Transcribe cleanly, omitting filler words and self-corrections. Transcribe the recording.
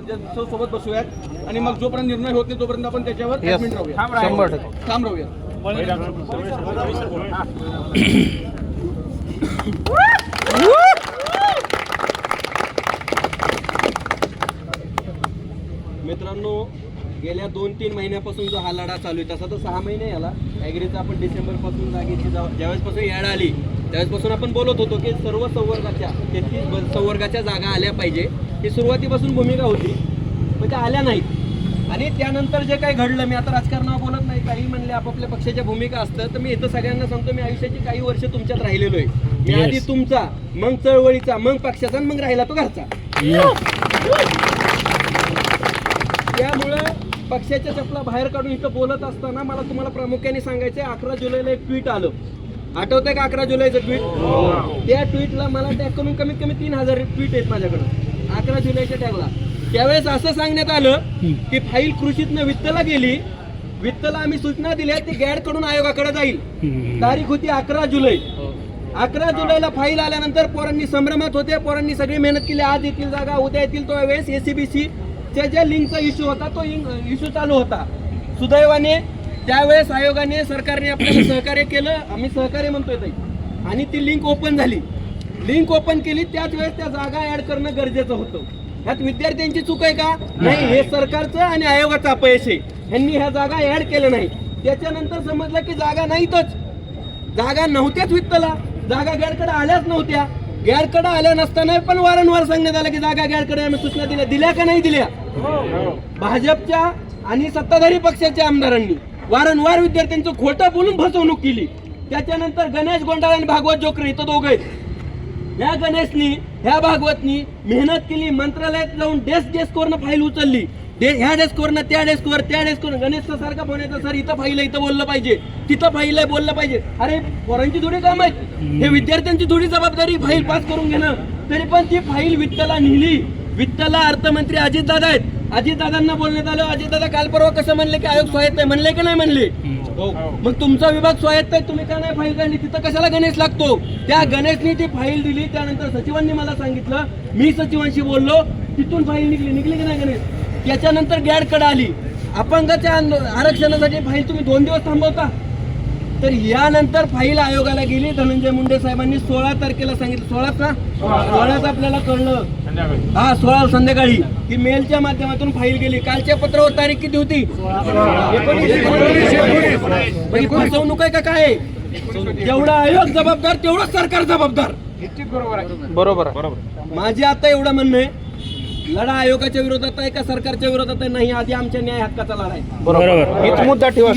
सोबत बसूयात आणि मग जोपर्यंत निर्णय होत नाही तोपर्यंत आपण त्याच्यावर राहूया. 100% ठाम राहूया. मित्रांनो, गेल्या 2-3 महिन्यापासून जो हा लढा चालू आहे तसा तर 6 महिने याला ॲग्रीचा आपण डिसेंबरपासून जागेची ज्यावेळेसपासून याड आली त्यावेळेसपासून आपण बोलत होतो की सर्व संवर्गाच्या 33 संवर्गाच्या जागा आल्या पाहिजे. ही सुरुवातीपासून भूमिका होती, पण त्या आल्या नाहीत. आणि त्यानंतर जे काही घडलं, मी आता राजकारणावर बोलत नाही, काही म्हणले आपापल्या पक्षाच्या भूमिका असतात, तर मी इथं सगळ्यांना सांगतो मी आयुष्याची काही वर्ष तुमच्यात राहिलेलो आहे. मी आधी तुमचा, मग चळवळीचा, मग पक्षाचा, मग राहिला तो घरचा. त्यामुळं पक्षाच्या चपला बाहेर काढून इथं बोलत असताना मला तुम्हाला प्रामुख्याने सांगायचं आहे, 11 जुलैला एक ट्विट आलं. आठवतंय का 11 जुलैचं ट्विट? त्या ट्विटला मला टॅग करून कमीत कमी 3000 ट्विट आहेत माझ्याकडं 11 जुलैच्या टॅगला. त्यावेळेस असं सांगण्यात आलं की फाईल कृषीतनं वित्तला गेली, वित्तला आम्ही सूचना दिल्या, ती गॅड कडून आयोगाकडे जाईल. तारीख होती 11 जुलै. 11 जुलैला फाईल आल्यानंतर पोरांनी संभ्रमात होते, पोरांनी सगळी मेहनत केली, आज येतील जागा, उद्या येतील. तो वेळेस ACBC ज्या लिंकचा इश्यू होता तो इश्यू चालू होता. सुदैवाने त्यावेळेस आयोगाने, सरकारने आपल्याला सहकार्य केलं, आम्ही सहकार्य म्हणतोय ताई, आणि ती लिंक ओपन झाली. लिंक ओपन केली त्याच वेळेस त्या जागा ऍड करणं गरजेचं होतं. ह्यात विद्यार्थ्यांची चूक आहे का? नाही, हे सरकारचं आणि आयोगाचं अपयश आहे. ह्यांनी ह्या जागा ऍड केलं नाही. त्याच्यानंतर समजलं की जागा नाहीतच, जागा नव्हत्याच वित्तला, जागा गॅडकडे आल्याच नव्हत्या. गॅडकडे आल्या नसताना पण वारंवार सांगण्यात आलं की जागा गॅडकडे आम्ही सूचना दिल्या का नाही दिल्या? भाजपच्या आणि सत्ताधारी पक्षाच्या आमदारांनी वारंवार विद्यार्थ्यांचं खोटं बोलून फसवणूक केली. त्याच्यानंतर गणेश गोंडाळ आणि भागवत जोकरे इथं दोघं आहेत. ह्या गणेशनी, ह्या भागवतनी मेहनत केली, मंत्रालयात जाऊन डेस्कवरनं फाईल उचलली, ह्या डेस्कवरनं त्या डेस्कवर, त्या डेस्कवर. गणेशचा सारखा फोन येतो, सर इथं फाईल आहे, इथं बोललं पाहिजे, तिथं फाईल आहे, बोललं पाहिजे. अरे पोरांची थोडी काम आहेत, हे विद्यार्थ्यांची थोडी जबाबदारी फाईल पास करून घेणं. तरी पण ती फाईल वित्तला नेली. वित्तला अर्थमंत्री अजितदादा आहेत, अजितदादांना बोलण्यात आलं. अजितदादा काल परवा कसं म्हणले की आयोग स्वायत्त आहे, म्हणले की नाही म्हणले? मग तुमचा विभाग स्वायत्त आहे, तुम्ही का नाही फाईल काढली? तिथं कशाला गणेश लागतो? त्या गणेशनी ती फाईल दिली. त्यानंतर सचिवांनी मला सांगितलं, मी सचिवांशी बोललो, तिथून फाईल निघली की नाही गणेश? त्याच्यानंतर गॅडकडे आली. अपंगाच्या आरक्षणासाठी फाईल तुम्ही 2 दिवस थांबवता. तर यानंतर फाईल आयोगाला गेली. धनंजय मुंडे साहेबांनी 16 तारखेला सांगितलं, 16च आपल्याला कळलं, हा 16 संध्याकाळी की मेलच्या माध्यमातून फाईल गेली. कालच्या पत्रावर तारीख किती होती? 19. फसवणूक आहे का काय? जेवढा आयोग जबाबदार तेवढं सरकार जबाबदार. बरोबर. माझे आता एवढं म्हणणं आहे, लढा आयोगाच्या विरोधात आहे का सरकारच्या विरोधात आहे? नाही, आधी आमच्या न्याय हक्काचा लढा आहे. बरोबर, हीच मुद्दा ठेवा.